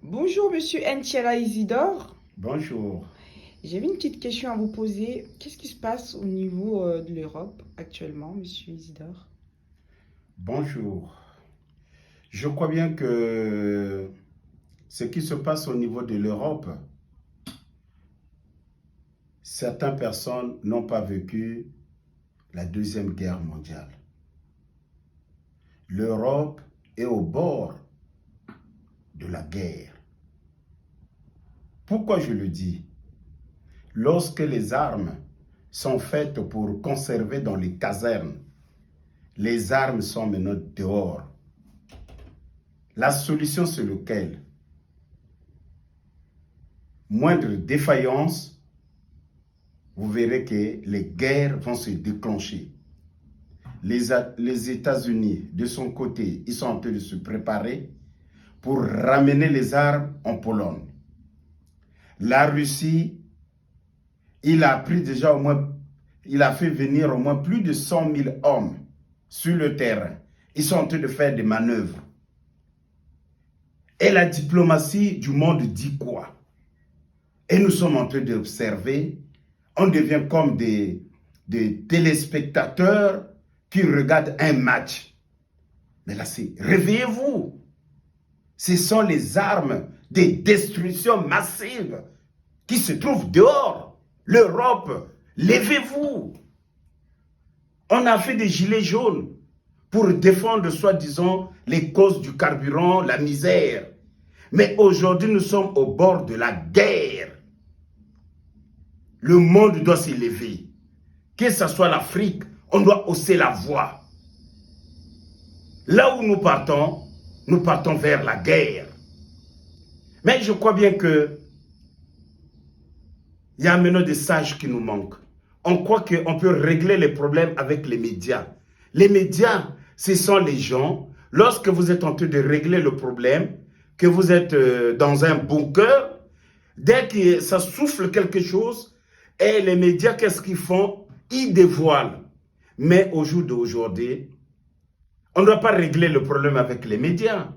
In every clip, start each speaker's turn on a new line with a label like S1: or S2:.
S1: Bonjour Monsieur Ntiela Isidore.
S2: Bonjour.
S1: J'avais une petite question à vous poser. Qu'est-ce qui se passe au niveau de l'Europe actuellement, Monsieur Isidore?
S2: Bonjour. Je crois bien que ce qui se passe au niveau de l'Europe, certaines personnes n'ont pas vécu la Deuxième Guerre mondiale. L'Europe est au bord de la guerre. Pourquoi je le dis? Lorsque les armes sont faites pour conserver dans les casernes, les armes sont maintenant dehors. La solution, c'est lequel? Moindre défaillance, vous verrez que les guerres vont se déclencher. Les États-Unis, de son côté, ils sont en train de se préparer pour ramener les armes en Pologne. La Russie, il a pris déjà au moins, il a fait venir au moins plus de 100 000 hommes sur le terrain. Ils sont en train de faire des manœuvres. Et la diplomatie du monde dit quoi? Et nous sommes en train d'observer, on devient comme des téléspectateurs qui regardent un match. Mais là, c'est réveillez-vous. Ce sont les armes de destruction massive qui se trouvent dehors. L'Europe, levez-vous. On a fait des gilets jaunes pour défendre, soi-disant, les causes du carburant, la misère. Mais aujourd'hui, nous sommes au bord de la guerre. Le monde doit s'élever. Que ce soit l'Afrique, on doit hausser la voix. Là où nous partons vers la guerre. Mais je crois bien que il y a maintenant des sages qui nous manquent. On croit qu'on peut régler les problèmes avec les médias. Les médias, ce sont les gens, lorsque vous êtes en train de régler le problème, que vous êtes dans un bunker, dès que ça souffle quelque chose, et les médias, qu'est-ce qu'ils font? Ils dévoilent. Mais au jour d'aujourd'hui, on ne doit pas régler le problème avec les médias.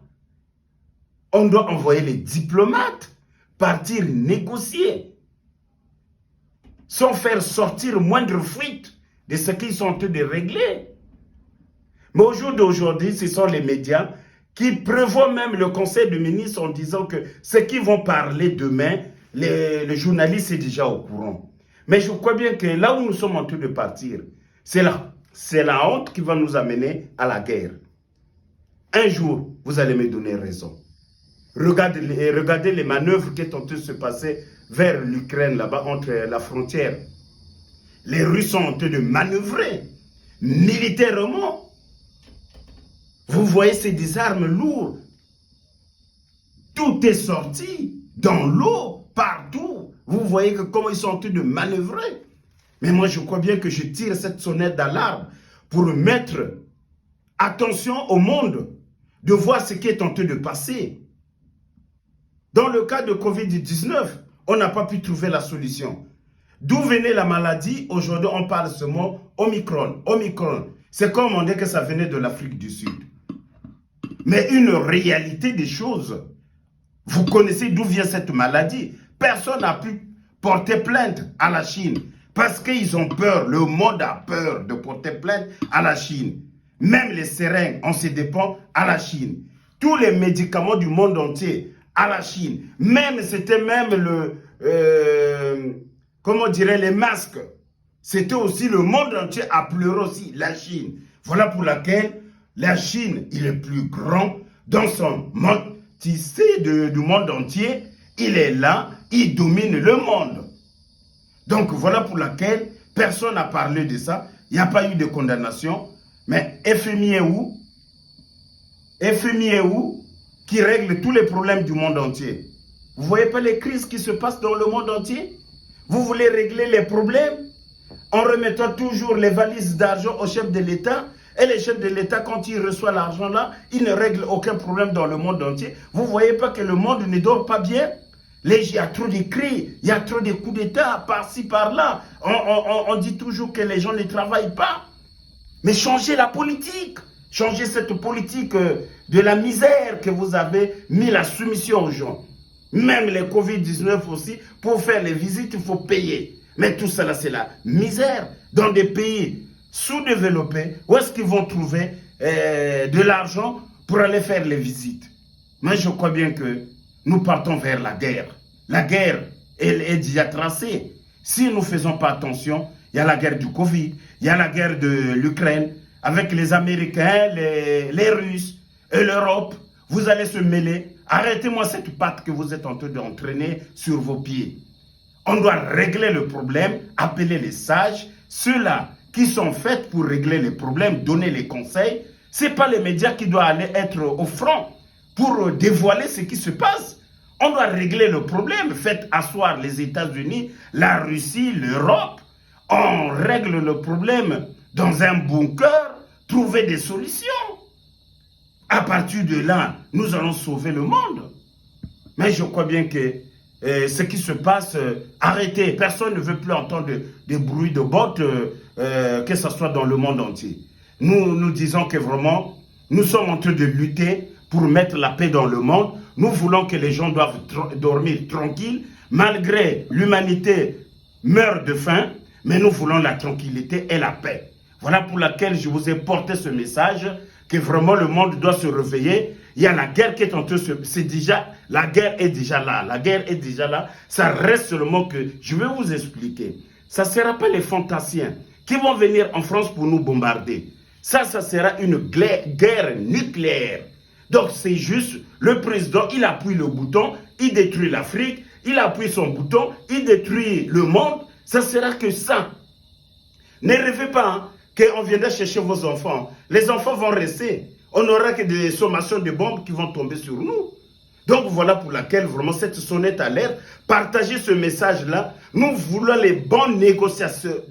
S2: On doit envoyer les diplomates, partir négocier, sans faire sortir moindre fuite de ce qu'ils sont en train de régler. Mais au jour d'aujourd'hui, ce sont les médias qui prévoient même le conseil de ministres en disant que ce qu'ils vont parler demain, le journaliste est déjà au courant. Mais je crois bien que là où nous sommes en train de partir, c'est la honte qui va nous amener à la guerre. Un jour, vous allez me donner raison. Regardez les manœuvres qui sont en train de se passer vers l'Ukraine, là-bas, entre la frontière. Les Russes sont en train de manœuvrer militairement. Vous voyez, c'est des armes lourdes. Tout est sorti dans l'eau, partout. Vous voyez comment ils sont en train de manœuvrer. Mais moi, je crois bien que je tire cette sonnette d'alarme pour mettre attention au monde, de voir ce qui est en train de passer. Dans le cas de Covid-19, on n'a pas pu trouver la solution. D'où venait la maladie? Aujourd'hui, on parle de ce mot Omicron. Omicron, c'est comme on dit que ça venait de l'Afrique du Sud. Mais une réalité des choses, vous connaissez d'où vient cette maladie. Personne n'a pu porter plainte à la Chine parce qu'ils ont peur, le monde a peur de porter plainte à la Chine. Même les seringues, on se dépend à la Chine. Tous les médicaments du monde entier, à la Chine. Même, c'était même comment dirait, les masques. C'était aussi le monde entier a pleuré aussi, la Chine. Voilà pour laquelle la Chine, il est plus grand dans son monde tissé du monde entier. Il est là, il domine le monde. Donc voilà pour laquelle personne n'a parlé de ça. Il n'y a pas eu de condamnation. Mais FMI est où? FMI est où? Qui règle tous les problèmes du monde entier. Vous ne voyez pas les crises qui se passent dans le monde entier? Vous voulez régler les problèmes en remettant toujours les valises d'argent au chef de l'État. Et les chefs de l'État, quand ils reçoivent l'argent là, ils ne règlent aucun problème dans le monde entier. Vous ne voyez pas que le monde ne dort pas bien? Il y a trop de cris, il y a trop de coups d'État par-ci, par-là. On dit toujours que les gens ne travaillent pas. Mais changez la politique. Changez cette politique de la misère que vous avez mis la soumission aux gens. Même les Covid-19 aussi, pour faire les visites, il faut payer. Mais tout cela, c'est la misère. Dans des pays sous-développés, où est-ce qu'ils vont trouver de l'argent pour aller faire les visites? Mais je crois bien que nous partons vers la guerre. La guerre, elle est déjà tracée. Si nous ne faisons pas attention, il y a la guerre du Covid, il y a la guerre de l'Ukraine, avec les Américains, les Russes et l'Europe. Vous allez se mêler. Arrêtez-moi cette patte que vous êtes en train d'entraîner sur vos pieds. On doit régler le problème, appeler les sages, ceux-là qui sont faits pour régler les problèmes, donner les conseils. Ce n'est pas les médias qui doivent aller être au front pour dévoiler ce qui se passe. On doit régler le problème. Faites asseoir les États-Unis, la Russie, l'Europe. On règle le problème dans un bunker, trouver des solutions. À partir de là, nous allons sauver le monde. Mais je crois bien que ce qui se passe, arrêtez. Personne ne veut plus entendre des bruits de bottes, que ce soit dans le monde entier. Nous disons que vraiment, nous sommes en train de lutter pour mettre la paix dans le monde. Nous voulons que les gens doivent dormir tranquilles, malgré l'humanité meurt de faim, mais nous voulons la tranquillité et la paix. Voilà pour laquelle je vous ai porté ce message, que vraiment le monde doit se réveiller. Il y a la guerre qui est en train de se... La guerre est déjà là. La guerre est déjà là. Ça reste seulement que... Je vais vous expliquer. Ça ne sera pas les fantassiens qui vont venir en France pour nous bombarder. Ça sera une guerre nucléaire. Donc c'est juste, le président, il appuie le bouton, il détruit l'Afrique, il appuie son bouton, il détruit le monde. Ça sera que ça. Ne rêvez pas hein, qu'on viendra chercher vos enfants. Les enfants vont rester. On n'aura que des sommations de bombes qui vont tomber sur nous. Donc voilà pour laquelle vraiment cette sonnette alerte, partagez ce message-là. Nous voulons les bons négociateurs.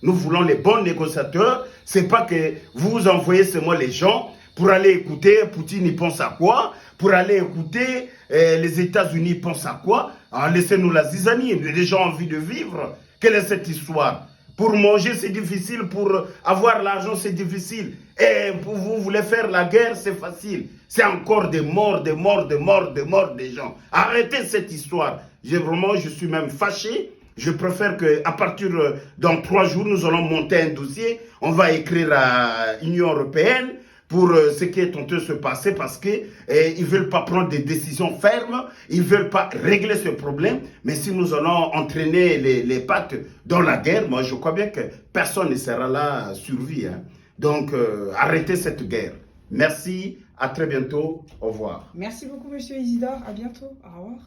S2: Nous voulons les bons négociateurs. C'est pas que vous envoyez seulement les gens pour aller écouter Poutine, il pense à quoi? Pour aller écouter les États-Unis, ils pensent à quoi? Laissez-nous la zizanie. Les gens ont envie de vivre. Quelle est cette histoire? Pour manger, c'est difficile. Pour avoir l'argent, c'est difficile. Et pour vous voulez faire la guerre, c'est facile. C'est encore des morts, des morts, des morts, des morts des gens. Arrêtez cette histoire. Je suis même fâché. Je préfère qu'à partir dans 3 jours, nous allons monter un dossier. On va écrire à l'Union européenne pour ce qui est en train de se passer parce qu'ils ne veulent pas prendre des décisions fermes, ils ne veulent pas régler ce problème. Mais si nous allons entraîner les pattes dans la guerre, moi je crois bien que personne ne sera là à survie. Hein. Donc arrêtez cette guerre. Merci, à très bientôt, au revoir.
S1: Merci beaucoup, Monsieur Isidore. À bientôt. Au revoir.